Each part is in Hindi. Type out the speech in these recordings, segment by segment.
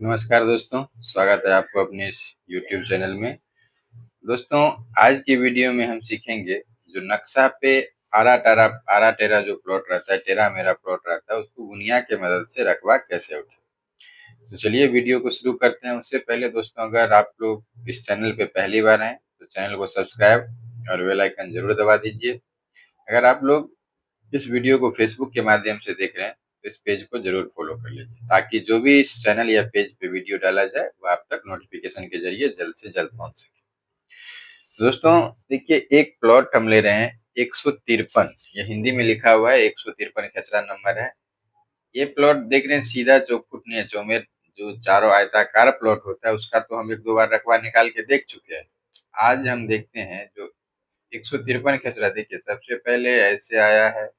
नमस्कार दोस्तों, स्वागत है आपको अपने इस YouTube चैनल में। दोस्तों, आज की वीडियो में हम सीखेंगे जो नक्शा पे आरा टेरा जो प्लॉट रहता है, टेढ़ा मेढ़ा प्लॉट रहता है, उसको गुनिया के मदद से रकबा कैसे उठाएं। तो चलिए वीडियो को शुरू करते हैं। उससे पहले दोस्तों, अगर आप लोग इस चैनल पे पहली बार हैं तो चैनल को सब्सक्राइब और बेल आइकन जरूर दबा दीजिए। अगर आप लोग इस वीडियो को फेसबुक के माध्यम से देख रहे हैं तो इस पेज को जरूर फॉलो कर लीजिए, ताकि जो भी इस चैनल या पेज पे वीडियो डाला जाए वो आप तक नोटिफिकेशन के जरिए जल्द से जल्द पहुंच सके। दोस्तों देखिए, एक प्लॉट हम ले रहे हैं 153। ये हिंदी में लिखा हुआ है, 153 खसरा नंबर है। ये प्लॉट देख रहे हैं, सीधा चौखुट नहीं है, चौमेर जो चारों आयताकार प्लॉट होता है उसका तो हम एक दो बार रकबा निकाल के देख चुके हैं। आज हम देखते हैं जो 153 खसरा। देखिए, सबसे पहले ऐसे आया है,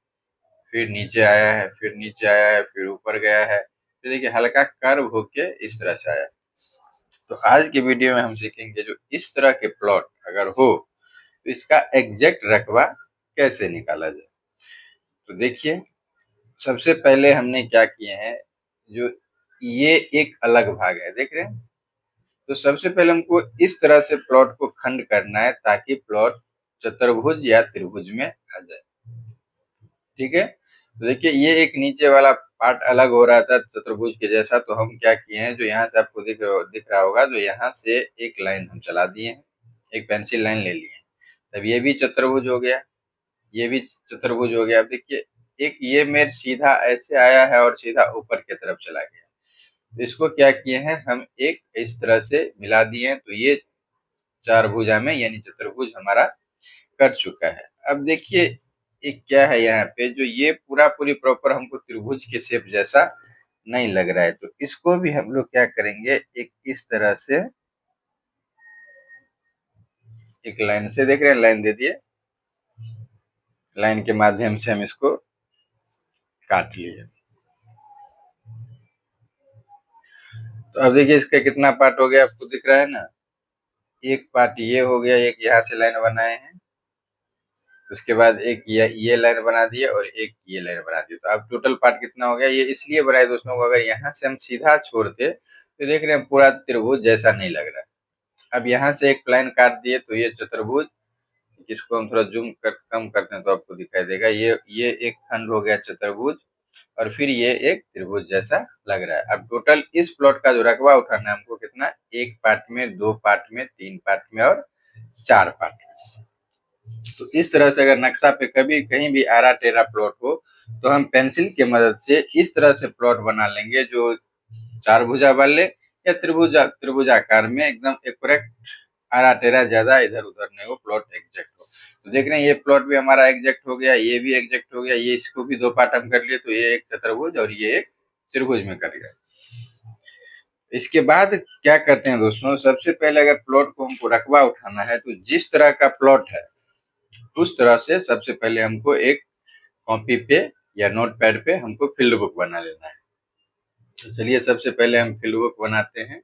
फिर नीचे आया है, फिर नीचे आया है, फिर ऊपर गया है। तो देखिए, हल्का कर्व होके इस तरह से आया। तो आज की वीडियो में हम सीखेंगे जो इस तरह के प्लॉट अगर हो तो इसका एग्जैक्ट रकबा कैसे निकाला जाए। तो देखिए, सबसे पहले हमने क्या किए हैं, जो ये एक अलग भाग है, देख रहे हैं। तो सबसे पहले हमको इस तरह से प्लॉट को खंड करना है ताकि प्लॉट चतुर्भुज या त्रिभुज में आ जाए। ठीक है, तो देखिए, ये एक नीचे वाला पार्ट अलग हो रहा था चतुर्भुज के जैसा। तो हम क्या किए हैं, जो यहाँ से आपको दिख रहा होगा, जो यहाँ से एक लाइन हम चला दिए हैं, एक पेंसिल लाइन ले लिए। तब ये भी चतुर्भुज हो गया, ये भी चतुर्भुज हो गया। अब देखिए, एक ये मेर सीधा ऐसे आया है और सीधा ऊपर की तरफ चला गया। तो इसको क्या किए हैं, हम एक इस तरह से मिला दिए हैं। तो ये चार भुजा में यानी चतुर्भुज हमारा कर चुका है। अब देखिए, एक क्या है यहाँ पे, जो ये पूरा पूरी प्रॉपर हमको त्रिभुज के शेप जैसा नहीं लग रहा है। तो इसको भी हम लोग क्या करेंगे, एक इस तरह से एक लाइन से, देख रहे हैं, लाइन दे दिए, लाइन के माध्यम से हम इसको काट लिए। तो अब देखिए, इसका कितना पार्ट हो गया आपको दिख रहा है ना। एक पार्ट ये हो गया, एक यहाँ से लाइन बनाए हैं, उसके बाद एक ये लाइन बना दिए और एक ये लाइन बना दी। तो अब टोटल पार्ट कितना हो गया। ये इसलिए बनाए दोस्तों को, अगर यहाँ से हम सीधा छोड़ते तो देख रहे हैं पूरा त्रिभुज जैसा नहीं लग रहा है। अब यहाँ से एक लाइन काट दिए तो ये चतुर्भुज, इसको हम थोड़ा जूम कर कम करते हैं तो आपको दिखाई देगा। ये एक खंड हो गया चतुर्भुज, और फिर ये एक त्रिभुज जैसा लग रहा है। अब टोटल इस प्लॉट का जो रकबा उठाना है हमको, कितना, एक पार्ट में, दो पार्ट में, तीन पार्ट में और चार पार्ट में। तो इस तरह से अगर नक्शा पे कभी कहीं भी आरा टेरा प्लॉट हो तो हम पेंसिल की मदद से इस तरह से प्लॉट बना लेंगे जो चार भुजा वाले या त्रिभुजाकार में एकदम एक्यूरेट, आरा टेरा ज्यादा इधर उधर नहीं हो, प्लॉट एग्जैक्ट हो। तो देख रहे हैं, ये प्लॉट भी हमारा एग्जैक्ट हो गया, ये भी एग्जैक्ट हो गया, ये इसको भी दो पार्ट हम कर लिए तो ये एक चतुर्भुज और ये एक त्रिभुज में कर गया। इसके बाद क्या करते हैं दोस्तों, सबसे पहले अगर प्लॉट को हमको रकबा उठाना है तो जिस तरह का प्लॉट है उस तरह से सबसे पहले हमको एक कॉपी पे या नोट पैड पे हमको फील्ड बुक बना लेना है। तो चलिए, सबसे पहले हम फील्ड बुक बनाते हैं।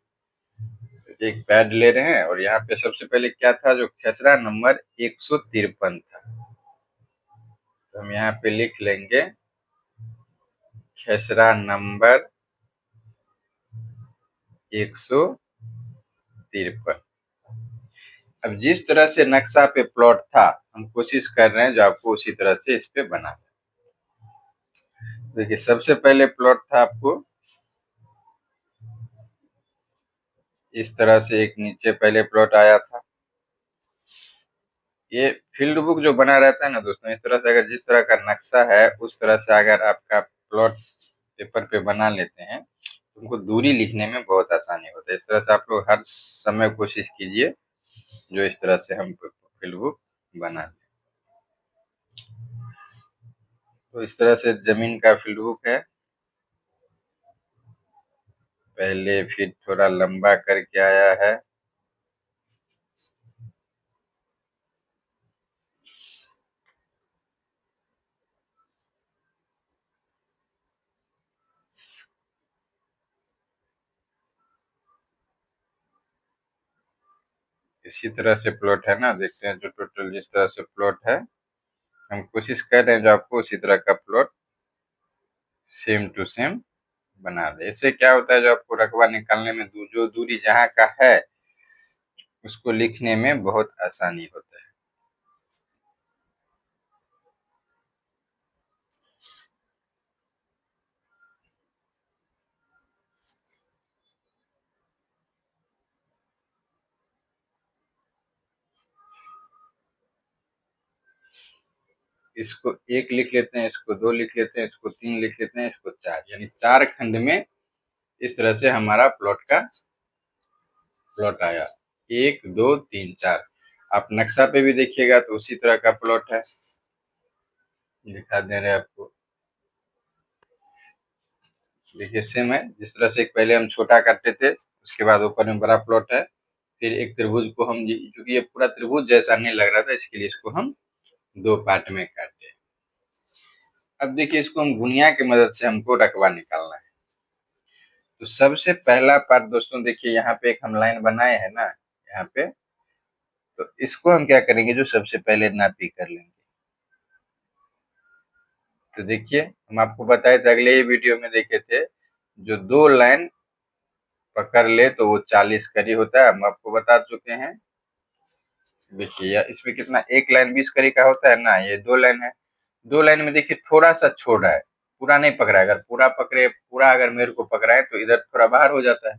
एक पैड ले रहे हैं और यहाँ पे सबसे पहले क्या था, जो खसरा नंबर 153 था। तो हम यहाँ पे लिख लेंगे खसरा नंबर 153। अब जिस तरह से नक्शा पे प्लॉट था, हम कोशिश कर रहे हैं जो आपको उसी तरह से इस पे बना। देखिए, सबसे पहले प्लॉट था आपको इस तरह से, एक नीचे पहले प्लॉट आया था। ये फील्ड बुक जो बना रहता है ना दोस्तों, इस तरह से अगर जिस तरह का नक्शा है उस तरह से अगर आपका प्लॉट पेपर पे बना लेते हैं तो उनको दूरी लिखने में बहुत आसानी होता है। इस तरह से आप लोग हर समय कोशिश कीजिए जो इस तरह से हम फील्ड बुक बना लें। तो इस तरह से जमीन का फील्ड बुक है। पहले फिर थोड़ा लंबा करके आया है, इसी तरह से प्लॉट है ना, देखते हैं जो टोटल जिस तरह से प्लॉट है हम कोशिश कर रहे हैं जो आपको उसी तरह का प्लॉट सेम टू सेम बना दे। इससे क्या होता है, जो आपको रकबा निकालने में जो दूरी जहाँ का है उसको लिखने में बहुत आसानी होता है। इसको 1 लिख लेते हैं, इसको 2 लिख लेते हैं, इसको 3 लिख लेते हैं, इसको 4, यानी 4 खंड में इस तरह से हमारा प्लॉट आया। 1 2 3 4। आप नक्शा पे भी देखिएगा तो उसी तरह का प्लॉट है, दिखा दे रहे हैं आपको। देखिए सेम है, जिस तरह से पहले हम छोटा करते थे, उसके बाद ऊपर में बड़ा प्लॉट है। फिर एक त्रिभुज को हम, क्योंकि ये पूरा त्रिभुज जैसा नहीं लग रहा था, इसके लिए इसको हम 2 पार्ट में काटे। अब देखिए इसको हम गुनिया की मदद से हमको रकबा निकालना है। तो सबसे पहला पार्ट दोस्तों देखिए, यहाँ पे एक हम लाइन बनाए हैं ना, यहाँ पे, तो इसको हम क्या करेंगे, जो सबसे पहले नापी कर लेंगे। तो देखिए हम आपको बताए थे, अगले ही वीडियो में देखे थे, जो 2 लाइन पकड़ ले तो वो 40 करी होता है, हम आपको बता चुके हैं। देखिए इसमें कितना, 1 लाइन 20 करी का होता है ना, ये 2 लाइन है। 2 लाइन में देखिए थोड़ा सा छोड़ रहा है, पूरा नहीं पकड़ा है। अगर पूरा अगर मेरे को पकड़ा है तो इधर थोड़ा बाहर हो जाता है।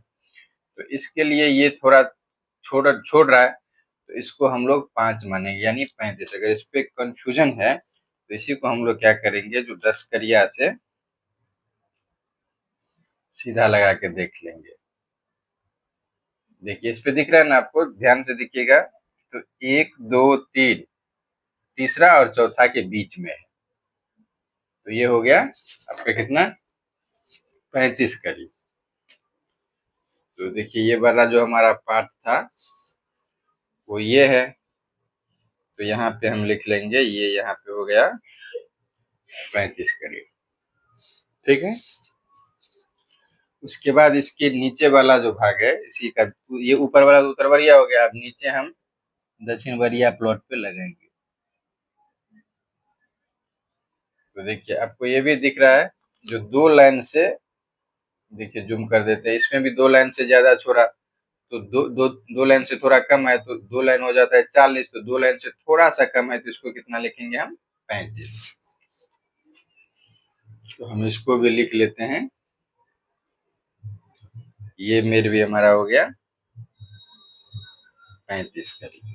तो इसके लिए ये थोड़ा छोड़ रहा है, तो इसको हम लोग 5 मानेंगे, यानी 35। अगर इस पे कंफ्यूजन है तो इसी को हम लोग क्या करेंगे, जो 10 करिया से सीधा लगा के देख लेंगे। देखिए इस पे दिख रहा है ना आपको, ध्यान से देखिएगा। तो 1 2 3, तीसरा और चौथा के बीच में है, तो ये हो गया आपका कितना, 35 करीब। तो देखिए ये वाला जो हमारा पार्ट था वो ये है, तो यहाँ पे हम लिख लेंगे, ये यहाँ पे हो गया 35 करीब, ठीक है। उसके बाद इसके नीचे वाला जो भाग है, इसी का, ये ऊपर वाला उत्तर वरिया हो गया। अब नीचे हम दक्षिण वरिया प्लॉट पे लगाएंगे। तो देखिए आपको ये भी दिख रहा है, जो 2 लाइन से, देखिए जूम कर देते हैं, इसमें भी 2 लाइन से ज्यादा छोड़ा, तो दो लाइन से थोड़ा कम है तो 2 लाइन हो जाता है 40, तो 2 लाइन से थोड़ा सा कम है तो इसको कितना लिखेंगे हम, 35। तो हम इसको भी लिख लेते हैं, ये मेर भी हमारा हो गया 35 करीब,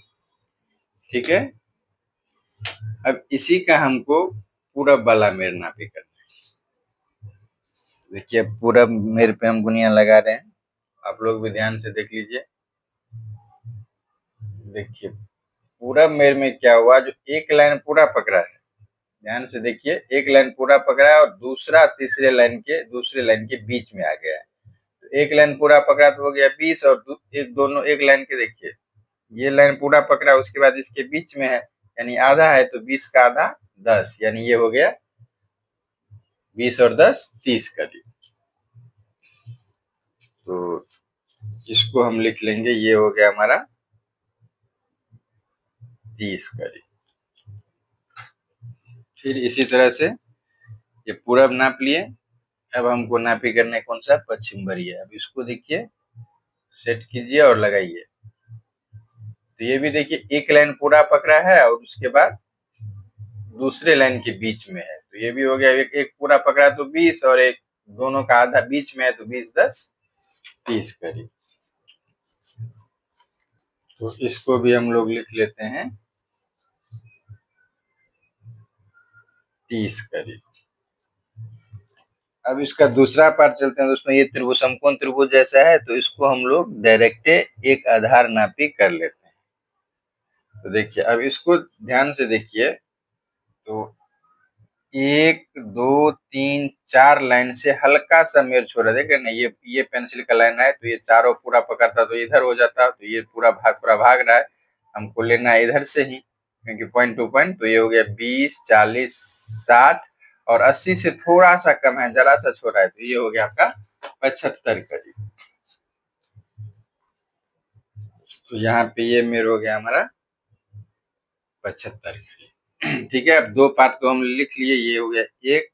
ठीक है। अब इसी का हमको पूरब वाला मेर नापी करना है। देखिए पूरब मेर पे हम गुनिया लगा रहे हैं, आप लोग भी ध्यान से देख लीजिए। देखिए पूरब मेर में क्या हुआ, जो एक लाइन पूरा पकड़ा है, ध्यान से देखिए, एक लाइन पूरा पकड़ा है और दूसरा दूसरे लाइन के बीच में आ गया है। तो एक लाइन पूरा पकड़ा तो हो गया 20, और दोनों एक लाइन के देखिए, ये लाइन पूरा पकड़ा, उसके बाद इसके बीच में है, यानी आधा है, तो 20 का आधा 10, यानी ये हो गया 20 और 10 30 करीब। तो इसको हम लिख लेंगे, ये हो गया हमारा 30 करीब। फिर इसी तरह से ये पूरब नाप लिए। अब हमको नापी करना है कौन सा, पश्चिम वरिया। अब इसको देखिए, सेट कीजिए और लगाइए। तो ये भी देखिए एक लाइन पूरा पकड़ा है और उसके बाद दूसरे लाइन के बीच में है, तो ये भी हो गया, एक पूरा पकड़ा तो 20, और एक दोनों का आधा बीच में है, तो 20 10 30 करीब। तो इसको भी हम लोग लिख लेते हैं 30 करीब। अब इसका दूसरा पार्ट चलते हैं दोस्तों, ये त्रिभुज समकोण त्रिभुज जैसा है, तो इसको हम लोग डायरेक्ट एक आधार नापी कर लेते हैं। तो देखिए अब इसको ध्यान से देखिए, तो 1 2 3 4 लाइन से हल्का सा मेल छोड़ा, देखिए ना, ये पेंसिल का लाइन है, तो ये चारों पूरा पकड़ता तो इधर हो जाता, तो ये पूरा भाग रहा है, हमको लेना है इधर से ही, क्योंकि पॉइंट टू पॉइंट। तो ये हो गया 20 40 60, और 80 से थोड़ा सा कम है, जरा सा छोड़ा है, तो ये हो गया आपका 75 करीब। तो यहाँ पे ये मेर हो गया हमारा 75 करीब, ठीक है। अब 2 पार्ट तो हम लिख लिए, ये हो गया 1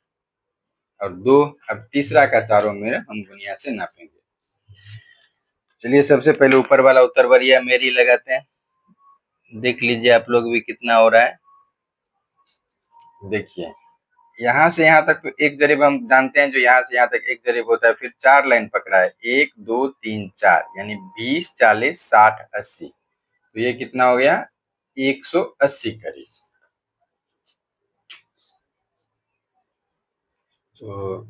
और 2। अब तीसरा का चारों मेर हम गुनिया से नापेंगे। चलिए सबसे पहले ऊपर वाला उत्तरवरिया मेरी लगाते हैं। देख लीजिए आप लोग भी कितना हो रहा है। देखिए यहाँ से यहाँ तक तो एक जरीब हम जानते हैं, जो यहाँ से यहाँ तक एक जरीब होता है, फिर 4 लाइन पकड़ा है, 1 2 3 4, यानी 20 40 60 80। तो ये कितना हो गया, 180 करीब। तो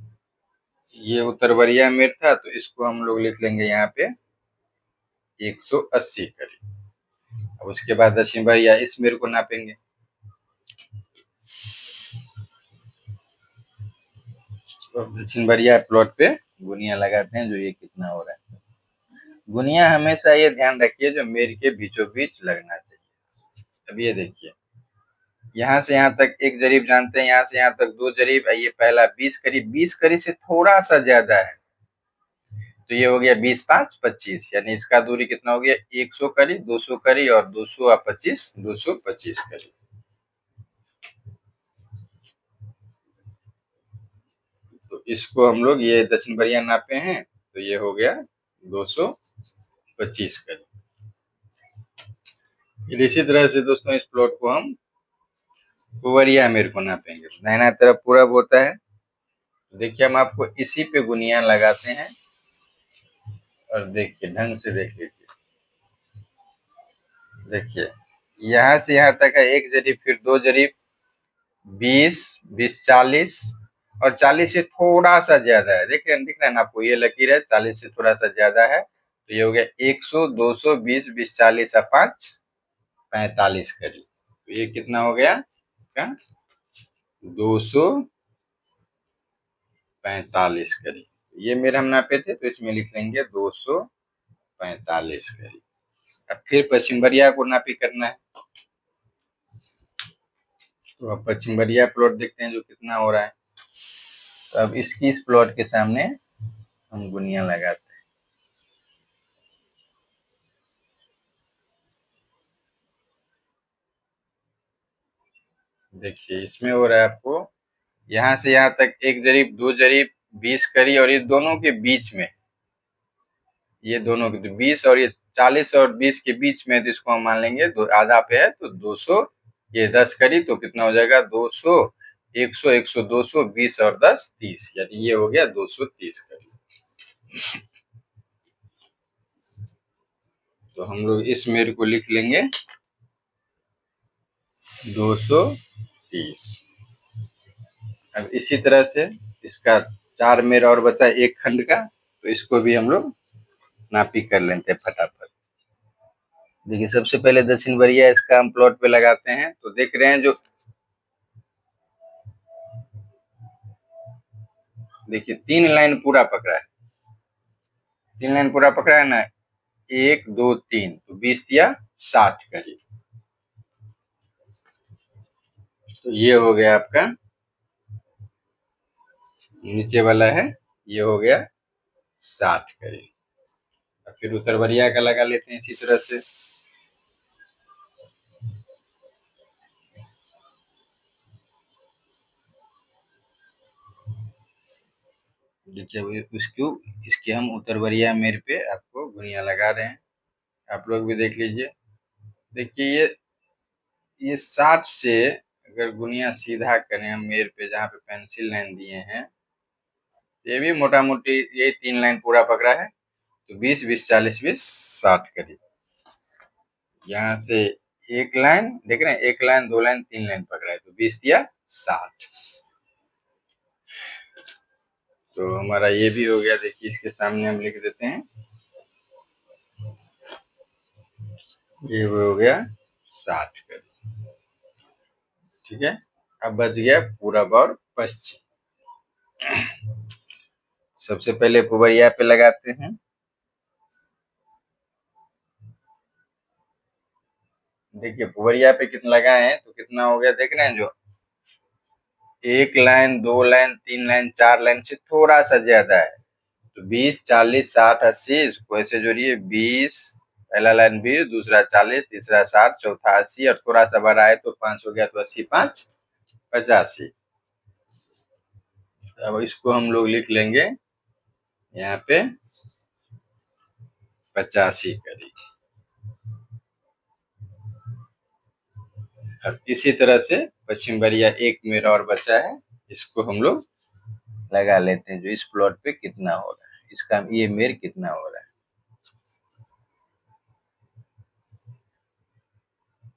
ये उत्तरवरिया मेर था, तो इसको हम लोग लिख लेंगे यहाँ पे 180 करीब। अब उसके बाद दक्षिण वरिया इस मेर को नापेंगे। तो दक्षिण वरिया प्लॉट पे गुनिया लगाते हैं, जो ये कितना हो रहा है। गुनिया हमेशा ये ध्यान रखिए जो मेर के बीचों बीच लगना चाहिए। अब ये देखिए यहाँ से यहाँ तक एक जरीब जानते हैं, यहाँ से यहाँ तक 2 जरीब, ये पहला 20 करीब, 20 करीब से थोड़ा सा ज्यादा है, तो ये हो गया 20 5 25, यानी इसका दूरी कितना हो गया, 100 करीब, 200 करीब और 200 और 25 225 करीब। तो इसको हम लोग ये दक्षिण वरिया नापे हैं, तो ये हो गया 225 करीब। इसी तरह से दोस्तों इस प्लॉट को हम पूर्वरिया मेर को नापेंगे। दाहिना तरफ पूरब होता है, देखिए हम आपको इसी पे गुनिया लगाते हैं और देखिए ढंग से देख लीजिए। देखिए यहाँ से यहाँ तक है एक जरीब, फिर 2 जरीब, 20 20 40 और 40 से थोड़ा सा ज्यादा है। दिख रहा है ना आपको, ये लकीर है 40 से थोड़ा सा ज्यादा है, तो ये हो गया 100 200 20 20 40 और 5 45 करीब। तो ये कितना हो गया, 245 करीब। ये मेरे हम नापे थे, तो इसमें लिख लेंगे 245 करीब। अब फिर पश्चिम वरिया को नापी करना है, तो अब पश्चिम वरिया प्लॉट देखते हैं जो कितना हो रहा है। तो अब इसकी इस प्लॉट के सामने हम गुनिया लगाते हैं। देखिए इसमें हो रहा है आपको यहाँ से यहाँ तक एक जरीब, 2 जरीब, 20 करीब और ये दोनों के बीच में, ये दोनों के 20 और ये 40 और 20 के बीच में, तो इसको हम मान लेंगे आधा पे है, तो 200, ये 10 करीब, तो कितना हो जाएगा 200 100 100 200 20 और 10 30, यानी ये हो गया 230 करीब। तो हम लोग इस मेर को लिख लेंगे 230। अब इसी तरह से इसका 4 मेर और बचा एक खंड का, तो इसको भी हम लोग नापी कर लेते हैं फटाफट। देखिए सबसे पहले दक्षिण वरिया इसका हम प्लॉट पे लगाते हैं, तो देख रहे हैं जो, देखिए 3 लाइन पूरा पकड़ा है, 3 लाइन पूरा पकड़ा है ना, 1 2 3, तो 20 या 60 करीब। तो ये हो गया आपका नीचे वाला है, ये हो गया 60 करीब। फिर उत्तरवरिया का लगा लेते हैं इसी तरह से। देखिए उसको इसके हम उत्तरवरिया मेर पे आपको गुनिया लगा रहे हैं, आप लोग भी देख लीजिए। देखिए ये 60 से अगर गुनिया सीधा करें हम मेर पे, जहाँ पे पेंसिल लाइन दिए हैं, ये भी मोटा मोटी ये 3 लाइन पूरा पकड़ा है, तो 20 20 40 20 60 करीब। यहाँ से एक लाइन देख रहे हैं, 1 लाइन 2 लाइन 3 लाइन पकड़ा है, तो 20 या 60। तो हमारा ये भी हो गया। देखिए इसके सामने हम लिख देते हैं, ये हो गया 60 करीब। ठीक है, अब बच गया पूरब और पश्चिम। सबसे पहले पुबरिया पे लगाते हैं। देखिए पुबरिया पे कितना लगाए हैं, तो कितना हो गया देख रहे हैं, जो 1 लाइन 2 लाइन 3 लाइन 4 लाइन से थोड़ा सा ज्यादा है, तो 20 40 60 80, इसको ऐसे जोड़िए, 20 पहला लाइन 20, दूसरा 40, तीसरा 60, चौथा 80 और थोड़ा सा बड़ा है तो 5 हो गया, तो 80 5 85। अब इसको हम लोग लिख लेंगे यहाँ पे 85 करी। अब इसी तरह से पश्चिम बरिया एक मेरा और बचा है, इसको हम लोग लगा लेते हैं जो इस प्लॉट पे कितना हो रहा है, इसका ये मेर कितना हो रहा है।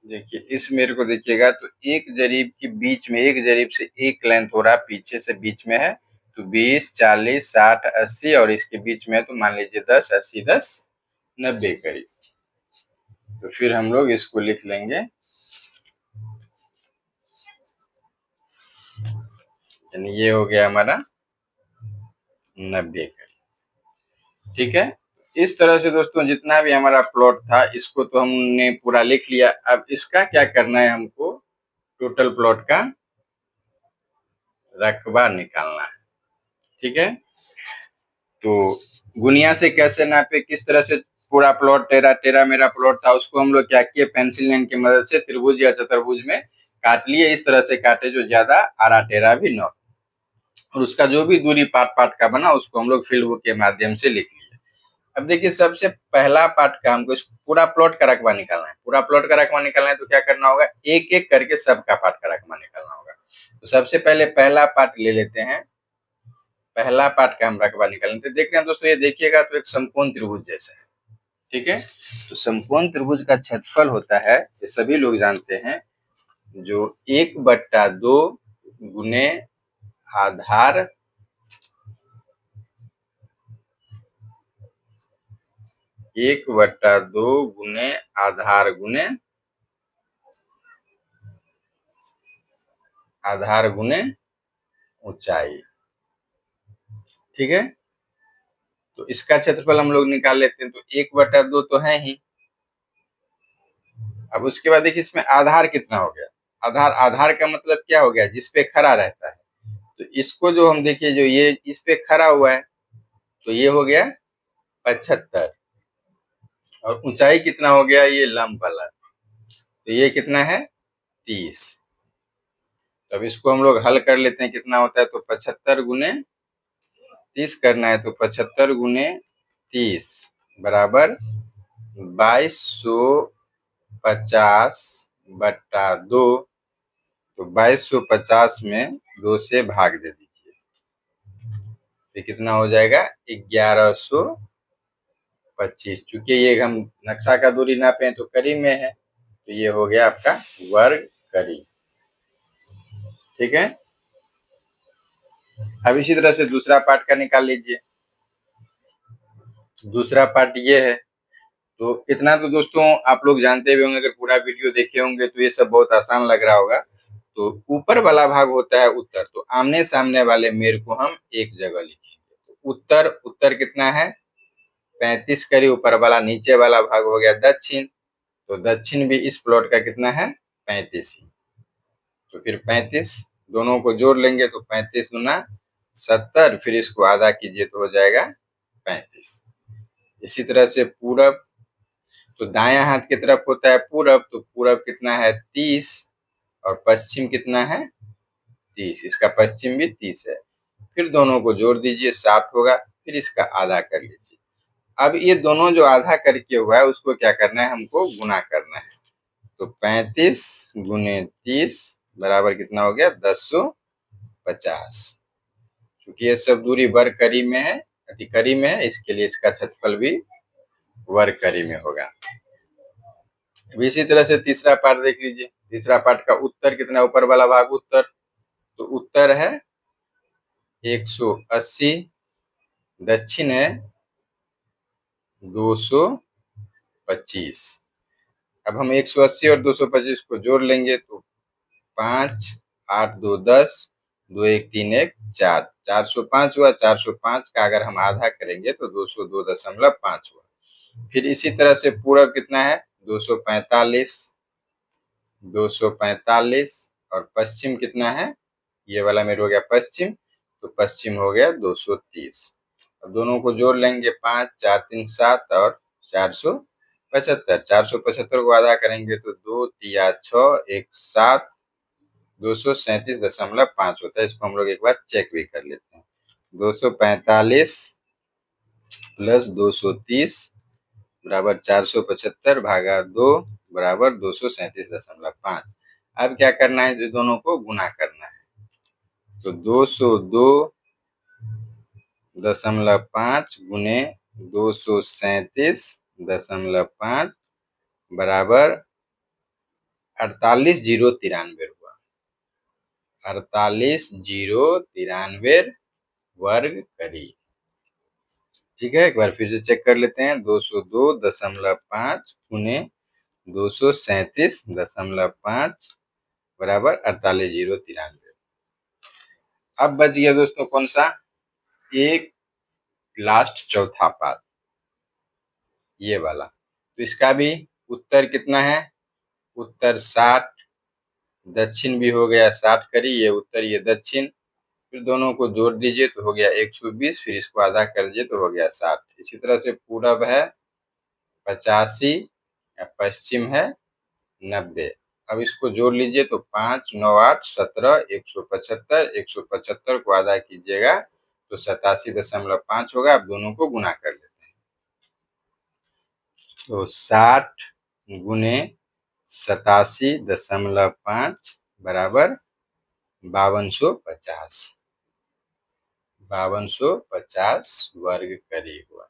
देखिए इस मेर को देखिएगा तो एक जरीब के बीच में, एक जरीब से एक लेंथ हो रहा है, पीछे से बीच में है तो 20, 40, 60, 80 और इसके बीच में है तो मान लीजिए 10, 80, 10, 90 करीब। तो फिर हम लोग इसको लिख लेंगे, यानी ये हो गया हमारा 90 करीब। ठीक है, इस तरह से दोस्तों जितना भी हमारा प्लॉट था इसको तो हमने पूरा लिख लिया। अब इसका क्या करना है, हमको टोटल प्लॉट का रकबा निकालना है। ठीक है, तो गुनिया से कैसे नापे, किस तरह से पूरा प्लॉट टेरा मेरा प्लॉट था उसको हम लोग क्या किए, पेंसिल लाइन की मदद से त्रिभुज या चतुर्भुज में काट लिए। इस तरह से काटे जो ज्यादा आरा टेरा भी न, और उसका जो भी दूरी पार्ट का बना उसको हम लोग फील्ड बुक के माध्यम से लिख लिए। अब देखिए सबसे पहला पार्ट का हमको पूरा प्लॉट का रकबा निकालना है। पूरा प्लॉट का रकबा निकालना है तो क्या करना होगा, एक एक करके सबका पार्ट का रकबा निकालना होगा। तो सबसे पहले पहला पार्ट ले लेते हैं, पहला पार्ट का हम रकबा निकालेंगे। देख रहे हैं दोस्तों, ये देखिएगा तो एक समकोण त्रिभुज जैसा है। ठीक है, तो समकोण त्रिभुज का क्षेत्रफल होता है, ये सभी लोग जानते हैं, जो 1/2 गुने आधार 1/2 गुने आधार गुने ऊंचाई। ठीक है, तो इसका क्षेत्रफल हम लोग निकाल लेते हैं। तो 1/2 तो है ही। अब उसके बाद देखिए इसमें आधार कितना हो गया, आधार का मतलब क्या हो गया, जिसपे खड़ा रहता है। तो इसको जो हम देखिए, जो ये इस पे खड़ा हुआ है तो ये हो गया 75, और ऊंचाई कितना हो गया, ये लंब वाला, तो ये कितना है 30। अब इसको हम लोग हल कर लेते हैं, कितना होता है, तो 75 गुने 30 करना है, तो 75 गुने 30 बराबर 2250/2। तो 2250 में 2 से भाग दे दीजिए, तो कितना हो जाएगा 1125। चूंकि ये हम नक्शा का दूरी नापे तो करीब में है, तो ये हो गया आपका वर्ग करीब। ठीक है, अब इसी तरह से दूसरा पार्ट का निकाल लीजिए। दूसरा पार्ट ये है, तो इतना तो दोस्तों आप लोग जानते भी होंगे, अगर पूरा वीडियो देखे होंगे तो ये सब बहुत आसान लग रहा होगा। तो ऊपर वाला भाग होता है उत्तर, तो आमने सामने वाले मेर को हम एक जगह लिखेंगे। तो उत्तर कितना है 35 करी, ऊपर वाला, नीचे वाला भाग हो गया दक्षिण, तो दक्षिण भी इस प्लॉट का कितना है 35 ही। तो फिर 35 दोनों को जोड़ लेंगे तो 35 गुना 70, फिर इसको आधा कीजिए तो हो जाएगा 35। इसी तरह से पूरब, तो दायां हाथ की तरफ होता है पूरब, तो पूरब कितना है 30, और पश्चिम कितना है 30, इसका पश्चिम भी 30 है। फिर दोनों को जोड़ दीजिए 60 होगा, फिर इसका आधा कर लीजिए। अब ये दोनों जो आधा करके हुआ है उसको क्या करना है, हमको गुना करना है। तो 35 गुने 30 बराबर कितना हो गया 1050। क्योंकि ये सब दूरी वर्ग करी में है, अति करी में है, इसके लिए इसका क्षेत्रफल भी वर्ग करी में होगा। इसी तरह से तीसरा पार्ट देख लीजिए। तीसरा पार्ट का उत्तर कितना, ऊपर वाला भाग उत्तर, तो उत्तर है 180, दक्षिण है 225। अब हम 180 और 225 को जोड़ लेंगे तो 5, 8, 2, 10, 2, 1, 3, 1, 4, 405 हुआ। 405 का अगर हम आधा करेंगे तो 202.5 हुआ। फिर इसी तरह से पूरब कितना है 245, 245, और पश्चिम कितना है, ये वाला मेरे हो गया पश्चिम, तो पश्चिम हो गया 230। अब दोनों को जोड़ लेंगे 5, 4, 3, 7 और 475। 475 को आधा करेंगे तो 2, 3, 6, 1, 7, 237.5 होता है। इसको हम लोग एक बार चेक भी कर लेते हैं। 245 प्लस 230 बराबर 475 भागा 2 बराबर 237.5। अब क्या करना है, जो दोनों को गुना करना है। तो 202.5 गुने 237.5 बराबर 48,093 हुआ। 48,093 वर्ग करी। ठीक है, एक बार फिर से चेक कर लेते हैं। 202.5 गुने 237.5 बराबर 48,093। अब बच गया दोस्तों कौन सा, एक लास्ट चौथा पाद, ये वाला। तो इसका भी उत्तर कितना है, उत्तर 60। दक्षिण भी हो गया 60 करी, ये उत्तर ये दक्षिण। फिर दोनों को जोड़ दीजिए तो हो गया 120, फिर इसको आधा कर दीजिए तो हो गया 60। इसी तरह से पूरब है 85, पश्चिम है 90। अब इसको जोड़ लीजिए तो 5, 9, 8, 17, 175। 175 को आधा कीजिएगा तो 87.5 होगा। अब दोनों को गुना कर लेते हैं। तो 60 गुने 87.5 बराबर 5250। 5250 वर्ग करीब हुआ।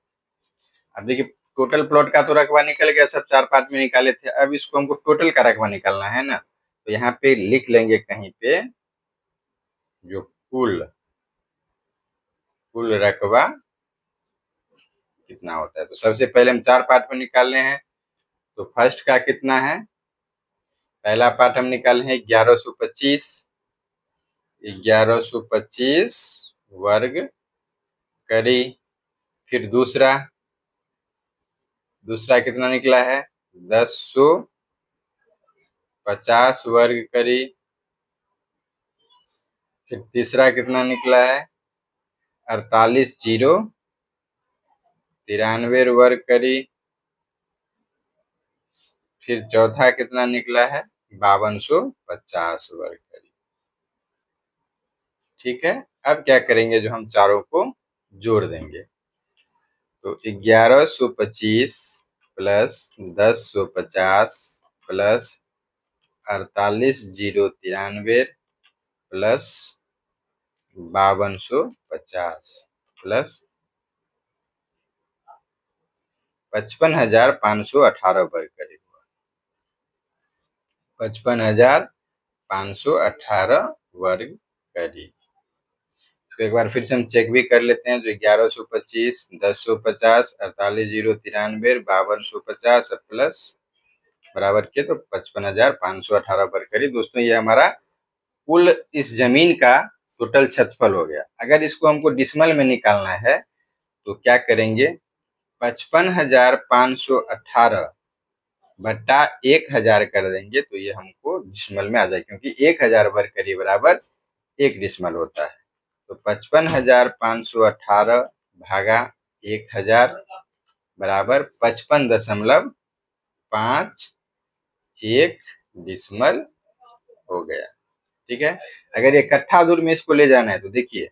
अब देखिए, टोटल प्लॉट का तो रकबा निकल गया, सब 4 पार्ट में निकाले थे। अब इसको हमको टोटल का रकबा निकालना है ना, तो यहाँ पे लिख लेंगे कहीं पे जो कुल रकबा कितना होता है। तो सबसे पहले हम 4 पार्ट में निकालने हैं। तो फर्स्ट का कितना है, पहला पार्ट हम निकाले हैं 1125। 1125 वर्ग करी। फिर दूसरा कितना निकला है, 1050 वर्ग करी। फिर तीसरा कितना निकला है, 48,093 वर्ग करी। फिर चौथा कितना निकला है, 5250 वर्ग करी। ठीक है, अब क्या करेंगे, जो हम चारों को जोड़ देंगे। तो 1125 प्लस 1050 प्लस 48,093 प्लस 5250 प्लस 55,518 वर्ग करीब हुआ। 55,518 वर्ग करीब। तो एक बार फिर से हम चेक भी कर लेते हैं। जो 1125, 1050, 48,093, 5250 प्लस बराबर के तो 55,518 वर्ग करीब। दोस्तों ये हमारा कुल इस जमीन का टोटल क्षेत्रफल हो गया। अगर इसको हमको डिसमल में निकालना है तो क्या करेंगे, 55,518 बट्टा 1,000 कर देंगे तो ये हमको डिसमल में आ जाए, क्योंकि 1,000 वर्ग करीब बराबर 1 डिसमल होता है। तो 55,518 भागा 1,000 बराबर 55.51 डिसमल हो गया। ठीक है, अगर ये कट्ठा दूर में इसको ले जाना है तो देखिए,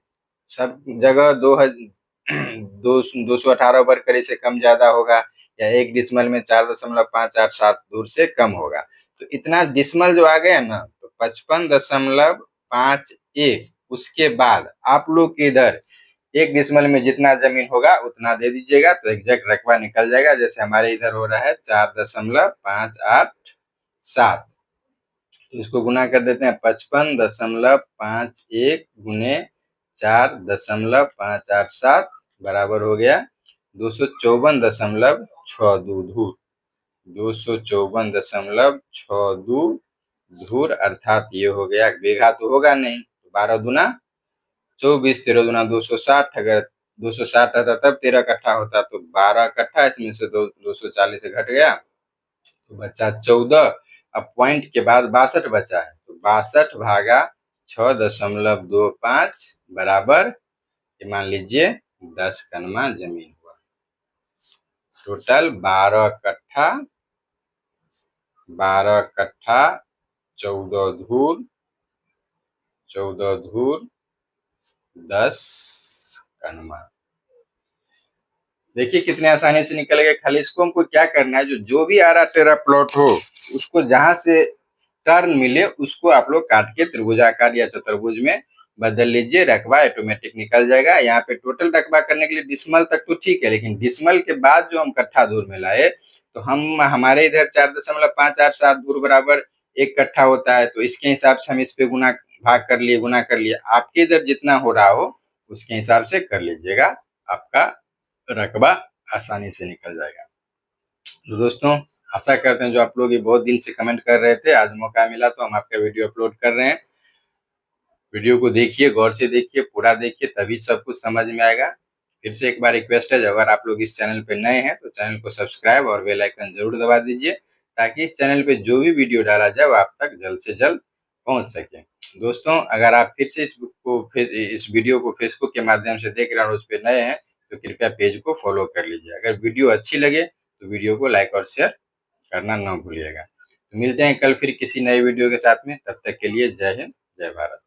सब जगह 218 वर्ग करी से कम ज्यादा होगा, या 1 डिसमल में 4.587 दूर से कम होगा। तो इतना डिसमल जो आ गया ना, तो 55.51, उसके बाद आप लोग के इधर 1 डिसमल में जितना जमीन होगा उतना दे दीजिएगा तो एग्जैक्ट रकबा निकल जाएगा। जैसे हमारे इधर हो रहा है 4.587, तो इसको गुना कर देते हैं। 55.51 गुने 4.587 बराबर हो गया 254.62 धूर। 254.62 धूर, अर्थात ये हो गया, बीघा तो होगा नहीं, 12 दूना 24, 13 दूना 260। अगर 260 रहता तब 13 कट्ठा होता, तो 12 कट्ठा, इसमें से 240 से घट गया तो बचा 14। अब पॉइंट के बाद 62 बचा है, तो 62 भागा 6.25 बराबर मान लीजिए 10 कनमा जमीन हुआ। टोटल 12 कट्ठा 14 धूर 10 का अनुमान। देखिए कितने आसानी से निकल गए। खाली इसको हमको क्या करना है, जो भी आरा टेरा प्लॉट हो उसको जहां से टर्न मिले उसको आप लोग काट के त्रिभुजाकार या चतुर्भुज में बदल लीजिए, रकबा ऑटोमेटिक निकल जाएगा। यहाँ पे टोटल रकबा करने के लिए डिसमल तक तो ठीक है, लेकिन डिसमल के बाद जो हम कट्ठा दूर में लाए तो हम हमारे इधर 4.587 दूर बराबर 1 कट्ठा होता है, तो इसके हिसाब से हम इस पे गुना भाग कर लिए, गुना कर लिए। आपके इधर जितना हो रहा हो उसके हिसाब से कर लीजिएगा, आपका रकबा आसानी से निकल जाएगा। तो दोस्तों आशा करते हैं जो आप लोग ये बहुत दिन से कमेंट कर रहे थे, आज मौका मिला तो हम आपका वीडियो अपलोड कर रहे हैं। वीडियो को देखिए, गौर से देखिए, पूरा देखिए, तभी सब कुछ समझ में आएगा। फिर से एक बार रिक्वेस्ट है, अगर आप लोग इस चैनल पे नए हैं तो चैनल को सब्सक्राइब और बेल आइकन जरूर दबा दीजिए, ताकि इस चैनल पे जो भी वीडियो डाला जाए वो आप तक जल्द से जल्द पहुंच सके। दोस्तों अगर आप फिर से इस वीडियो को फेसबुक के माध्यम से देख रहे हैं और उस पर नए हैं तो कृपया पेज को फॉलो कर लीजिए। अगर वीडियो अच्छी लगे तो वीडियो को लाइक और शेयर करना ना भूलिएगा। तो मिलते हैं कल फिर किसी नए वीडियो के साथ में, तब तक के लिए जय हिंद, जय भारत।